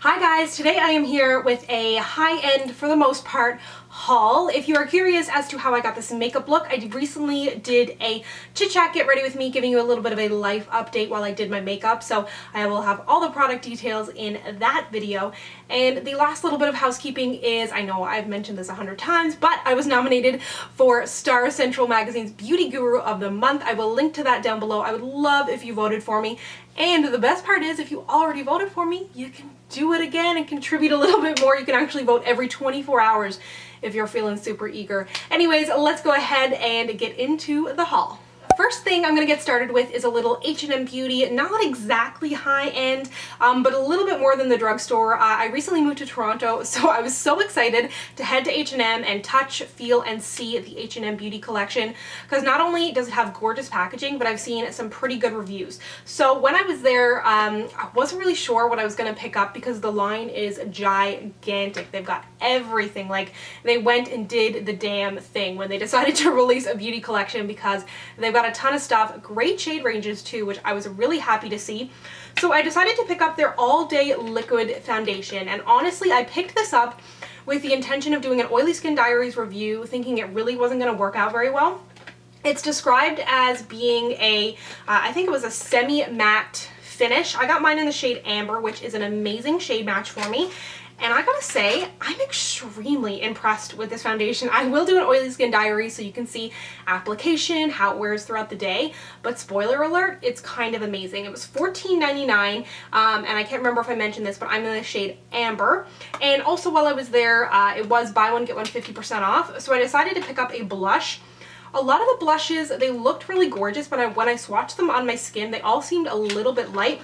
Hi guys, today I am here with a high-end, for the most part, haul. If you are curious as to how I got this makeup look, I recently did a chit chat get ready with me, giving you a little bit of a life update while I did my makeup, so I will have all the product details in that video. And the last little bit of housekeeping is, I know I've mentioned this 100 times, but I was nominated for Star Central Magazine's Beauty Guru of the Month. I will link to that down below. I would love if you voted for me. And the best part is, if you already voted for me, you can do it again and contribute a little bit more. You can actually vote every 24 hours if you're feeling super eager. Anyways, let's go ahead and get into the haul. First thing I'm going to get started with is a little H&M Beauty, not exactly high-end, but a little bit more than the drugstore. I recently moved to Toronto, so I was so excited to head to H&M and touch, feel, and see the H&M Beauty collection, because not only does it have gorgeous packaging, but I've seen some pretty good reviews. So when I was there, I wasn't really sure what I was going to pick up because the line is gigantic. They've got everything. Like, they went and did the damn thing when they decided to release a beauty collection, because they've got a ton of stuff, great shade ranges too, which I was really happy to see. So I decided to pick up their all day liquid foundation, and honestly I picked this up with the intention of doing an Oily Skin Diaries review, thinking it really wasn't going to work out very well. It's described as being a, I think it was a semi-matte finish. I got mine in the shade Amber, which is an amazing shade match for me. And I gotta say, I'm extremely impressed with this foundation. I will do an Oily Skin Diary so you can see application, how it wears throughout the day, but spoiler alert, it's kind of amazing. It was $14.99, and I can't remember if I mentioned this, but I'm in the shade Amber. And also while I was there, it was buy one, get one 50% off, so I decided to pick up a blush. A lot of the blushes, they looked really gorgeous, but when I swatched them on my skin, they all seemed a little bit light.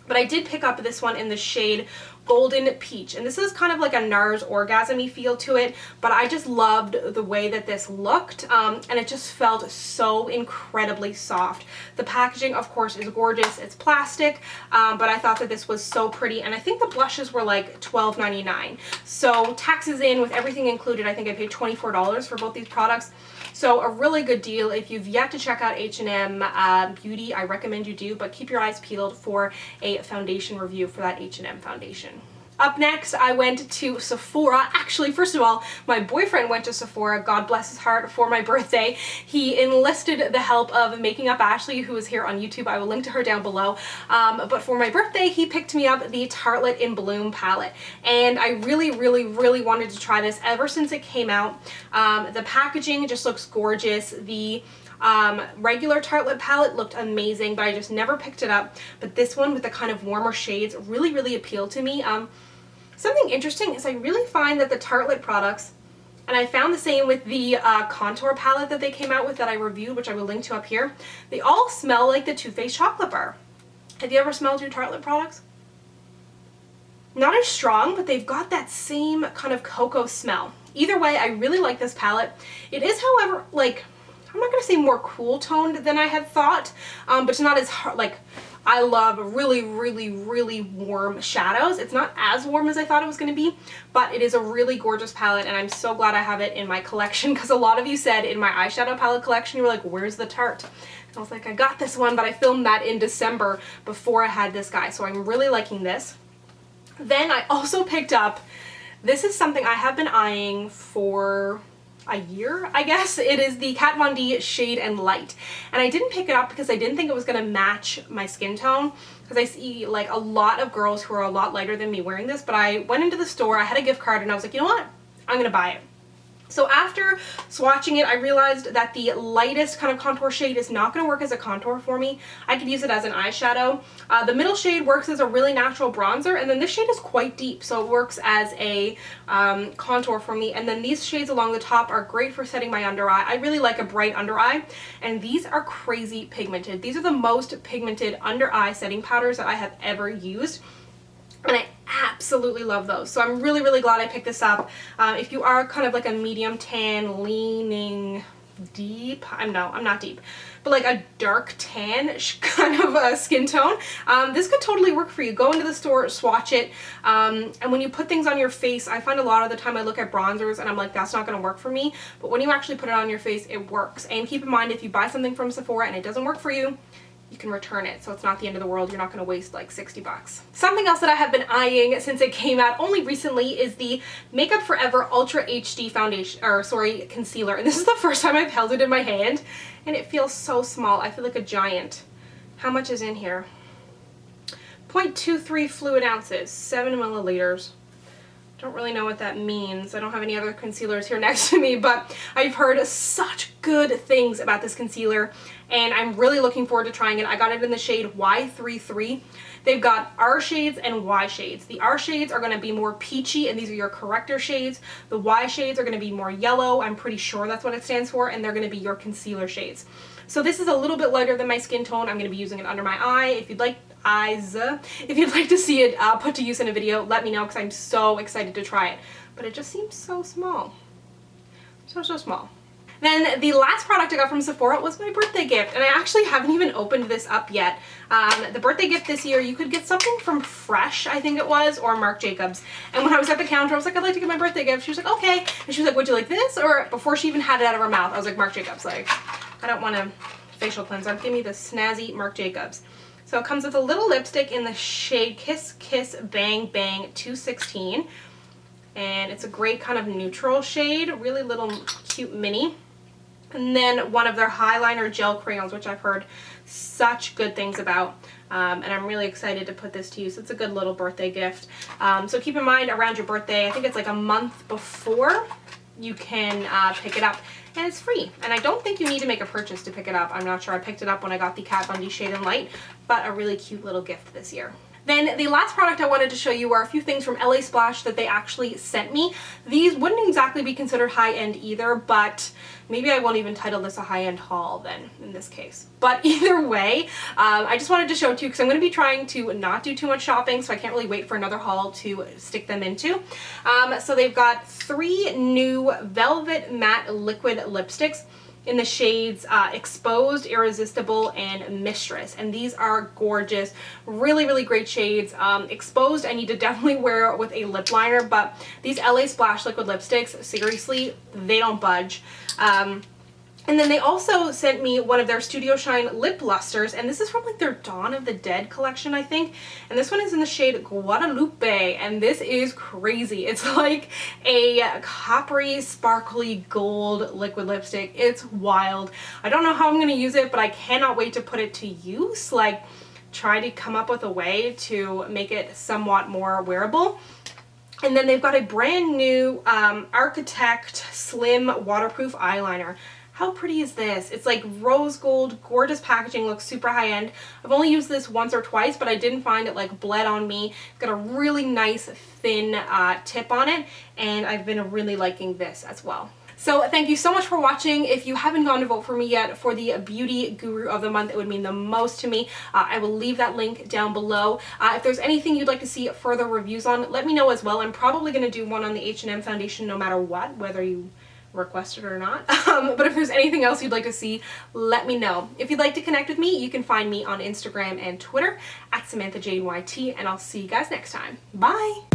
But I did pick up this one in the shade Golden Peach, and this is kind of like a NARS orgasm-y feel to it, but I just loved the way that this looked, and it just felt so incredibly soft. The packaging, of course, is gorgeous. It's plastic, but I thought that this was so pretty, and I think the blushes were like $12.99. So taxes in, with everything included, I think I paid $24 for both these products. So a really good deal. If you've yet to check out H&M Beauty, I recommend you do, but keep your eyes peeled for a foundation review for that H&M foundation. Up next, I went to Sephora. Actually, first of all, my boyfriend went to Sephora, God bless his heart, for my birthday. He enlisted the help of Making Up Ashley, who is here on YouTube. I will link to her down below. But for my birthday, he picked me up the Tartlet in Bloom palette. And I really wanted to try this ever since it came out. The packaging just looks gorgeous. The regular Tartlet palette looked amazing, but I just never picked it up. But this one with the kind of warmer shades really appealed to me. Something interesting is I really find that the Tartlet products, and I found the same with the contour palette that they came out with that I reviewed, which I will link to up here, they all smell like the Too Faced chocolate bar. Have you ever smelled your Tartlet products? Not as strong, but they've got that same kind of cocoa smell. Either way, I really like this palette. It is, however, like, I'm not going to say more cool toned than I had thought, but it's not as hard. Like, I love really warm shadows. It's not as warm as I thought it was going to be, but it is a really gorgeous palette, and I'm so glad I have it in my collection, because a lot of you said in my eyeshadow palette collection, you were like, where's the Tarte? And I was like, I got this one, but I filmed that in December before I had this guy, so I'm really liking this. Then I also picked up, this is something I have been eyeing for a year, I guess. It is the Kat Von D Shade and Light, and I didn't pick it up because I didn't think it was going to match my skin tone, because I see like a lot of girls who are a lot lighter than me wearing this. But I went into the store, I had a gift card, and I was like, you know what, I'm gonna buy it. So after swatching it, I realized that the lightest kind of contour shade is not going to work as a contour for me. I could use it as an eyeshadow. The middle shade works as a really natural bronzer, and then this shade is quite deep, so it works as a contour for me. And then these shades along the top are great for setting my under eye. I really like a bright under eye, and these are crazy pigmented. These are the most pigmented under eye setting powders that I have ever used, and I absolutely love those. So I'm really glad I picked this up. If you are kind of like a medium tan leaning deep, I'm not deep, but like a dark tan kind of skin tone, this could totally work for you. Go into the store, swatch it, and when you put things on your face, I find a lot of the time I look at bronzers and I'm like, that's not going to work for me, but when you actually put it on your face, it works. And keep in mind, if you buy something from Sephora and it doesn't work for you, you can return it, so it's not the end of the world. You're not going to waste like 60 bucks. Something else that I have been eyeing since it came out only recently is the Makeup Forever Ultra HD foundation, or sorry, concealer. And this is the first time I've held it in my hand, and it feels so small. I feel like a giant. How much is in here? 0.23 fluid ounces, 7 milliliters. Don't really know what that means. I don't have any other concealers here next to me, but I've heard such good things about this concealer, and I'm really looking forward to trying it. I got it in the shade Y33. They've got R shades and Y shades. The R shades are going to be more peachy, and these are your corrector shades. The Y shades are going to be more yellow. I'm pretty sure that's what it stands for, and they're going to be your concealer shades. So this is a little bit lighter than my skin tone. I'm going to be using it under my eye. If you'd like to see it put to use in a video, let me know, because I'm so excited to try it. But it just seems so small. So small. Then the last product I got from Sephora was my birthday gift, and I actually haven't even opened this up yet. The birthday gift this year, you could get something from Fresh, I think it was, or Marc Jacobs. And when I was at the counter, I was like, I'd like to get my birthday gift. She was like, okay. And she was like, would you like this? Or before she even had it out of her mouth, I was like, Marc Jacobs. Like, I don't want a facial cleanser. Give me the snazzy Marc Jacobs. So it comes with a little lipstick in the shade Kiss Kiss Bang Bang 216. And it's a great kind of neutral shade, really little cute mini. And then one of their Eyeliner gel crayons, which I've heard such good things about. And I'm really excited to put this to use. It's a good little birthday gift. So keep in mind, around your birthday, I think it's like a month before, you can pick it up. And it's free. And I don't think you need to make a purchase to pick it up. I'm not sure. I picked it up when I got the Kat Von D Shade in Light, but a really cute little gift this year. Then the last product I wanted to show you are a few things from LA Splash that they actually sent me. These wouldn't exactly be considered high-end either, but maybe I won't even title this a high-end haul then in this case. But either way, I just wanted to show it to you because I'm going to be trying to not do too much shopping, so I can't really wait for another haul to stick them into. So they've got 3 new Velvet Matte Liquid Lipsticks in the shades Exposed, Irresistible, and Mistress. And these are gorgeous, really great shades. Exposed, I need to definitely wear with a lip liner, but these LA Splash liquid lipsticks, seriously, they don't budge. And then they also sent me one of their Studio Shine lip lusters, and this is from like their Dawn of the Dead collection, I think. And this one is in the shade Guadalupe, and this is crazy. It's like a coppery, sparkly gold liquid lipstick. It's wild. I don't know how I'm going to use it, but I cannot wait to put it to use. Like, try to come up with a way to make it somewhat more wearable. And then they've got a brand new Art-ki-tekt Slim Waterproof Eyeliner. How pretty is this? It's like rose gold, gorgeous packaging, looks super high-end. I've only used this once or twice, but I didn't find it like bled on me. It's got a really nice thin tip on it, and I've been really liking this as well. So thank you so much for watching. If you haven't gone to vote for me yet for the Beauty Guru of the Month, it would mean the most to me. I will leave that link down below. If there's anything you'd like to see further reviews on, let me know as well. I'm probably going to do one on the H&M foundation no matter what, whether you requested or not. But if there's anything else you'd like to see, let me know. If you'd like to connect with me, you can find me on Instagram and Twitter at SamanthaJaneYT, and I'll see you guys next time. Bye!